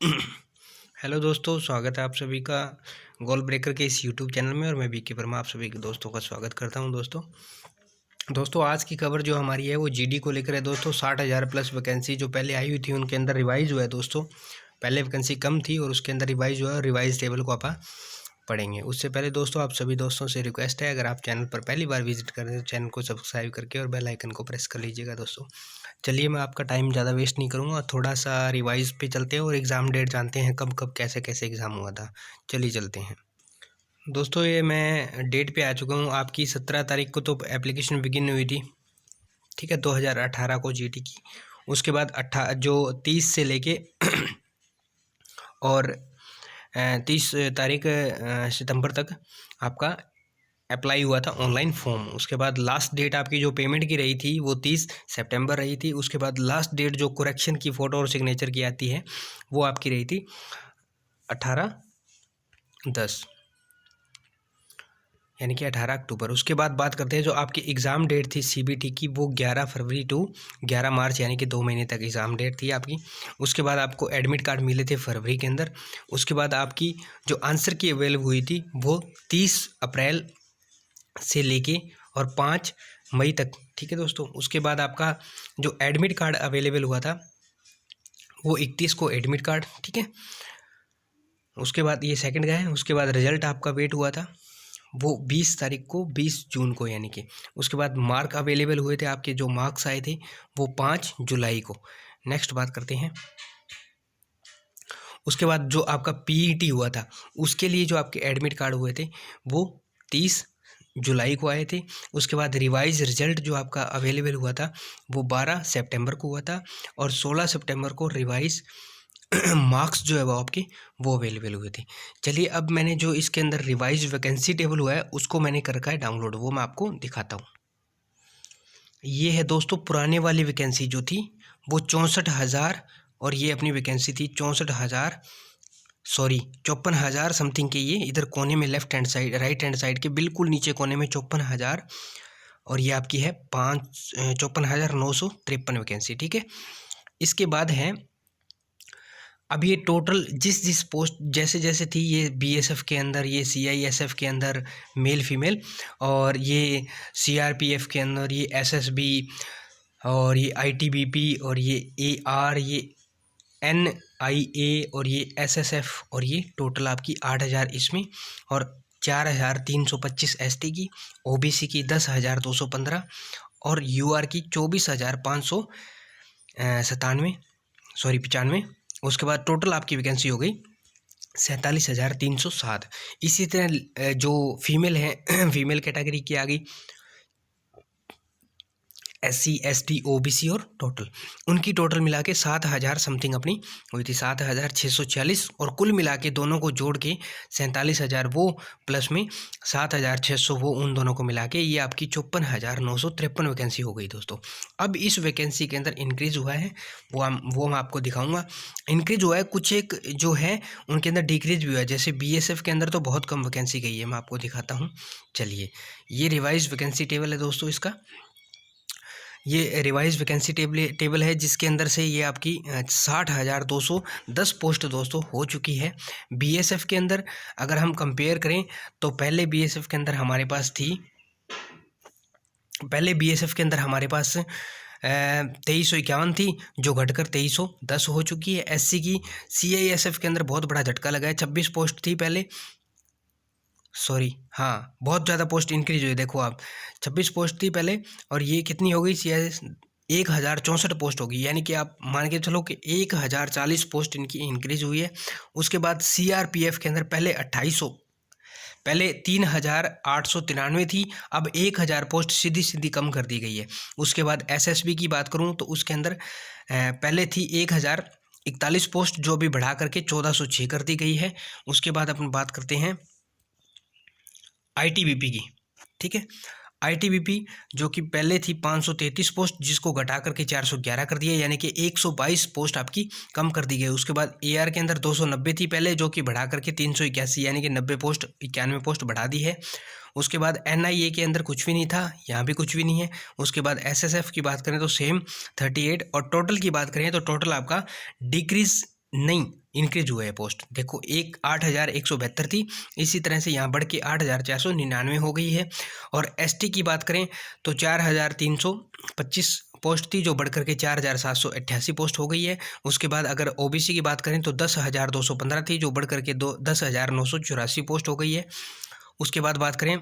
Hello दोस्तों, स्वागत है आप सभी का गोल ब्रेकर के इस यूट्यूब चैनल में। और मैं बीके वर्मा आप सभी के दोस्तों का स्वागत करता हूं। दोस्तों आज की खबर जो हमारी है वो जीडी को लेकर है दोस्तों। 60,000 प्लस वैकेंसी जो पहले आई हुई थी उनके अंदर रिवाइज हुआ है दोस्तों। पहले वैकेंसी कम थी और उसके अंदर रिवाइज हुआ है। रिवाइज टेबल को आप पढ़ेंगे। उससे पहले दोस्तों आप सभी दोस्तों से रिक्वेस्ट है, अगर आप चैनल पर पहली बार विजिट कर रहे हैं तो चैनल को सब्सक्राइब करके और बेल आइकन को प्रेस कर लीजिएगा दोस्तों। चलिए मैं आपका टाइम ज़्यादा वेस्ट नहीं करूँगा, थोड़ा सा रिवाइज पे चलते हैं और एग्ज़ाम डेट जानते हैं कब कब कैसे कैसे एग्ज़ाम हुआ था। चलिए चलते हैं दोस्तों। ये मैं डेट पे आ चुका हूँ। आपकी 17 तारीख को तो एप्लीकेशन बिगिन हुई थी, ठीक है, 2018 को जीटी की। उसके बाद 30 से लेके और 30 तारीख सितंबर तक आपका अप्लाई हुआ था ऑनलाइन फॉर्म। उसके बाद लास्ट डेट आपकी जो पेमेंट की रही थी वो 30 सितंबर रही थी। उसके बाद लास्ट डेट जो करेक्शन की फ़ोटो और सिग्नेचर की आती है वो आपकी रही थी 18/10, यानी कि 18 अक्टूबर। उसके बाद बात करते हैं जो आपकी एग्ज़ाम डेट थी सीबीटी की, वो 11 फरवरी टू 11 मार्च, यानी कि 2 महीने तक एग्ज़ाम डेट थी आपकी। उसके बाद आपको एडमिट कार्ड मिले थे फरवरी के अंदर। उसके बाद आपकी जो आंसर की अवेलेबल हुई थी वो 30 अप्रैल से लेके और 5 मई तक, ठीक है दोस्तों। उसके बाद आपका जो एडमिट कार्ड अवेलेबल हुआ था वो 31 को एडमिट कार्ड, ठीक है। उसके बाद ये सेकंड का है। उसके बाद रिजल्ट आपका वेट हुआ था वो 20 तारीख को, 20 जून को, यानी कि। उसके बाद मार्क अवेलेबल हुए थे आपके, जो मार्क्स आए थे वो 5 जुलाई को। नेक्स्ट बात करते हैं। उसके बाद जो आपका पीईटी हुआ था उसके लिए जो आपके एडमिट कार्ड हुए थे वो 30 जुलाई को आए थे। उसके बाद रिवाइज रिजल्ट जो आपका अवेलेबल हुआ था वो 12 सितंबर को हुआ था। और 16 सितंबर को रिवाइज मार्क्स जो है वो आपके वो अवेलेबल हुए थे। चलिए अब मैंने जो इसके अंदर रिवाइज वैकेंसी टेबल हुआ है उसको मैंने कर रखा है डाउनलोड, वो मैं आपको दिखाता हूँ। ये है दोस्तों पुराने वाली वैकेंसी जो थी वो 64,000, और ये अपनी वैकेंसी थी 64,000, सॉरी 54,000 समथिंग के। ये इधर कोने में left hand side, right hand side के बिल्कुल नीचे कोने में 54,000, और ये आपकी है 54,953 वैकेंसी, ठीक है। इसके बाद है अब ये टोटल जिस जिस पोस्ट जैसे जैसे थी, ये बीएसएफ के अंदर, ये सीआईएसएफ के अंदर मेल फीमेल, और ये सीआरपीएफ के अंदर ये एसएसबी, और ये आईटीबीपी, और ये एआर, ये एनआईए, और ये एसएसएफ, और ये टोटल आपकी 8,000 इसमें, और 4,325 एसटी की, ओबीसी की 10,215, और यूआर की 24,597, सॉरी 95। उसके बाद टोटल आपकी वैकेंसी हो गई 47,307। इसी तरह जो फीमेल है फीमेल कैटेगरी की आ गई एससी एसटी ओबीसी, और टोटल उनकी टोटल मिला के 7,000 समथिंग अपनी हुई थी, 7,646। और कुल मिला के दोनों को जोड़ के 47,000 वो प्लस में 7,600 वो, उन दोनों को मिला के ये आपकी 54,953 वैकेंसी हो गई दोस्तों। अब इस वैकेंसी के अंदर इंक्रीज हुआ है वो मैं आपको दिखाऊंगा। इंक्रीज हुआ है कुछ, एक जो है उनके अंदर डिक्रीज भी हुआ है। जैसे बीएसएफ के अंदर तो बहुत कम वैकेंसी गई है, मैं आपको दिखाता हूँ। चलिए ये रिवाइज वैकेंसी टेबल है दोस्तों इसका। ये रिवाइज वैकेंसी टेबल है जिसके अंदर से ये आपकी 60,210 पोस्ट दोस्तों हो चुकी है। बीएसएफ के अंदर अगर हम कंपेयर करें तो पहले बीएसएफ के अंदर हमारे पास 2351 थी, जो घटकर 2310 हो चुकी है। एससी की सीआईएसएफ के अंदर बहुत बड़ा झटका लगा है। 26 पोस्ट थी पहले, सॉरी हाँ, बहुत ज़्यादा पोस्ट इंक्रीज हुई। देखो आप, 26 पोस्ट थी पहले, और ये कितनी हो गई, 1,064 पोस्ट होगी, यानी कि आप मान के चलो कि 1,040 पोस्ट इनकी इंक्रीज हुई है। उसके बाद सीआरपीएफ के अंदर पहले 2,800, पहले 3,893 थी, अब 1,000 पोस्ट सीधी सीधी कम कर दी गई है। उसके बाद एसएसबी की बात करूँ तो उसके अंदर पहले थी 1,041 पोस्ट, जो भी बढ़ा करके 1,406 कर दी गई है। उसके बाद अपन बात करते हैं आईटीबीपी की, ठीक है। आईटीबीपी जो कि पहले थी 533 पोस्ट, जिसको घटा करके 411 कर दिया, यानी कि 122 पोस्ट आपकी कम कर दी गई। उसके बाद एआर के अंदर 290 थी पहले, जो कि बढ़ा करके 381, यानी कि 90 पोस्ट, 91 पोस्ट बढ़ा दी है। उसके बाद एनआईए के अंदर कुछ भी नहीं था, यहाँ भी कुछ भी नहीं है। उसके बाद एसएसएफ की बात करें तो सेम 38, और टोटल की बात करें तो टोटल आपका डिक्रीज नहीं, इंक्रीज हुए हैं पोस्ट। देखो 8,172 थी, इसी तरह से यहाँ बढ़ के 8,499 हो गई है। और एसटी की बात करें तो 4,325 पोस्ट थी, जो बढ़ करके 4,788 पोस्ट हो गई है। उसके बाद अगर ओबीसी की बात करें तो 10,215 थी, जो बढ़ करके 10,984 पोस्ट हो गई है। उसके बाद बात करें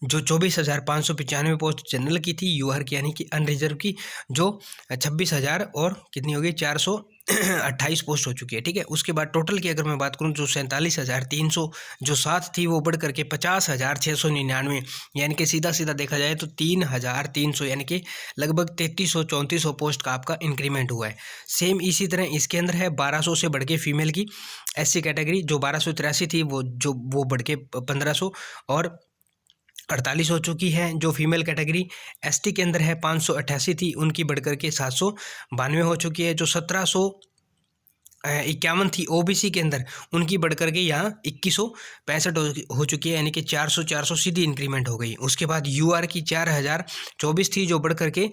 जो 24,595 पोस्ट जनरल की थी, यूआर की यानी कि अनरिजर्व की, जो 26,000 और कितनी हो गई 428 पोस्ट हो चुकी है। ठीक है, उसके बाद टोटल की अगर मैं बात करूं जो 47,300 जो 7 थी, वो बढ़ करके 50,699 यानी कि सीधा सीधा देखा जाए तो 3,300 यानी कि लगभग 3300-3400 पोस्ट का आपका इंक्रीमेंट हुआ है। सेम इसी तरह इसके अंदर है 1200 से बढ़ के फीमेल की एससी कैटेगरी, जो 1283 थी वो बढ़ के 1500 और 48 हो चुकी है। जो फीमेल कैटेगरी एसटी के अंदर है 588 थी, उनकी बढ़कर के 792 हो चुकी है। जो 1751 थी ओबीसी के अंदर, उनकी बढ़कर के यहाँ 2165 हो चुकी है, यानी कि 400 सीधी इंक्रीमेंट हो गई। उसके बाद यूआर की 4,024 थी, जो बढ़कर के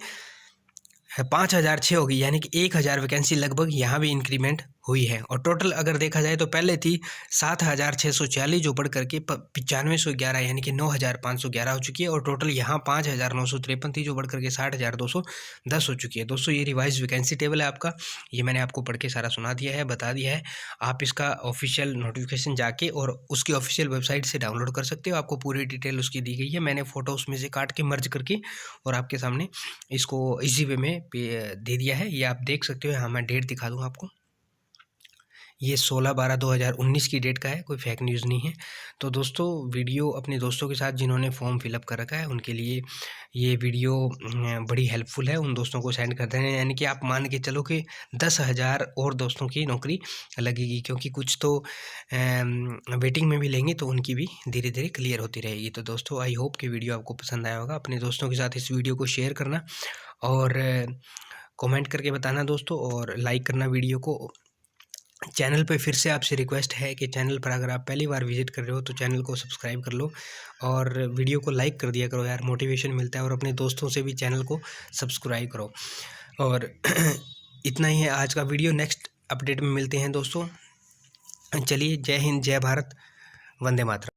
5,006 हो गई, यानी कि 1,000 वैकेंसी लगभग यहाँ भी इंक्रीमेंट हुई है। और टोटल अगर देखा जाए तो पहले थी 7,640, जो बढ़ करके 9511 यानी कि 9,511 हो चुकी है। और टोटल यहाँ 5,953 थी, जो बढ़ करके 60,210 हो चुकी है। दोस्तों ये रिवाइज वैकेंसी टेबल है आपका, ये मैंने आपको पढ़ के सारा सुना दिया है, बता दिया है। आप इसका ऑफिशियल नोटिफिकेशन जाके और उसकी ऑफिशियल वेबसाइट से डाउनलोड कर सकते हो, आपको पूरी डिटेल उसकी दी गई है। मैंने फ़ोटो उसमें से काट के मर्ज करके और आपके सामने इसको इजी वे में दे दिया है, ये आप देख सकते हो। हाँ, मैं डेट दिखा दूँ आपको, ये 16/12/2019 की डेट का है, कोई फेक न्यूज़ नहीं है। तो दोस्तों वीडियो अपने दोस्तों के साथ जिन्होंने फॉर्म फिलअप कर रखा है उनके लिए ये वीडियो बड़ी हेल्पफुल है, उन दोस्तों को सेंड कर देना। यानी कि आप मान के चलो कि 10,000 और दोस्तों की नौकरी लगेगी, क्योंकि कुछ तो वेटिंग में भी लेंगे, तो उनकी भी धीरे धीरे क्लियर होती रहेगी। तो दोस्तों आई होप कि वीडियो आपको पसंद आया होगा। अपने दोस्तों के साथ इस वीडियो को शेयर करना और कमेंट करके बताना दोस्तों, और लाइक करना वीडियो को। चैनल पे फिर से आपसे रिक्वेस्ट है कि चैनल पर अगर आप पहली बार विजिट कर रहे हो तो चैनल को सब्सक्राइब कर लो और वीडियो को लाइक कर दिया करो यार, मोटिवेशन मिलता है। और अपने दोस्तों से भी चैनल को सब्सक्राइब करो। और इतना ही है आज का वीडियो, नेक्स्ट अपडेट में मिलते हैं दोस्तों। चलिए, जय हिंद, जय भारत, वंदे मातरम।